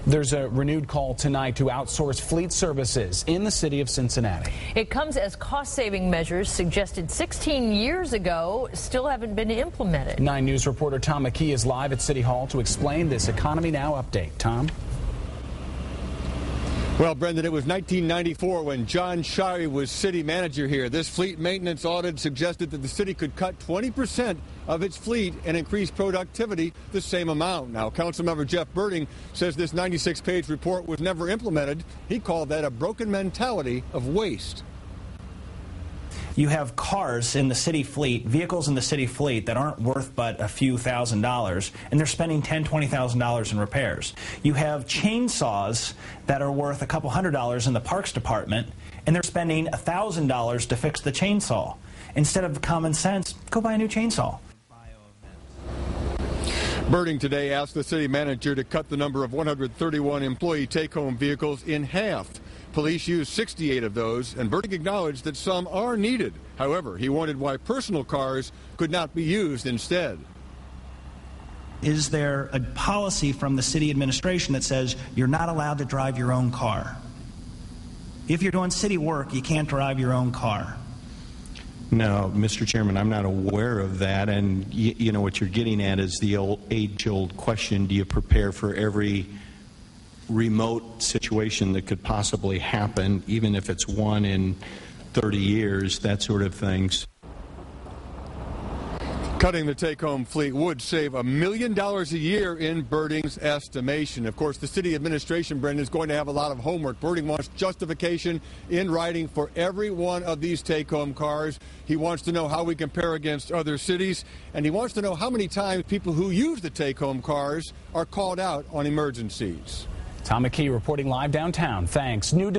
There's a renewed call tonight to outsource fleet services in the city of Cincinnati. It comes as cost-saving measures suggested 16 years ago still haven't been implemented. 9 News reporter Tom McKee is live at City Hall to explain this Economy Now update. Tom? Well, Brendan, it was 1994 when John Shirey was city manager here. This fleet maintenance audit suggested that the city could cut 20% of its fleet and increase productivity the same amount. Now, Councilmember Jeff Birding says this 96-page report was never implemented. He called that a broken mentality of waste. You have cars in the city fleet, vehicles in the city fleet that aren't worth but a few $1,000s, and they're spending $10,000, $20,000 in repairs. You have chainsaws that are worth a couple $100s in the Parks Department, and they're spending $1,000 to fix the chainsaw. Instead of common sense, go buy a new chainsaw. Birding today asked the city manager to cut the number of 131 employee take-home vehicles in half. Police used 68 of those, and Birding acknowledged that some are needed. However, he wondered why personal cars could not be used instead. Is there a policy from the city administration that says you're not allowed to drive your own car? If you're doing city work, you can't drive your own car. No, Mr. Chairman, I'm not aware of that. And you know what you're getting at is the age-old question: do you prepare for every remote situation that could possibly happen, even if it's one in 30 years, that sort of things. Cutting the take-home fleet would save $1 million a year in Birding's estimation. Of course, the city administration, Brendan, is going to have a lot of homework. Birding wants justification in writing for every one of these take-home cars. He wants to know how we compare against other cities, and he wants to know how many times people who use the take-home cars are called out on emergencies. Tom McKee reporting live downtown. Thanks. New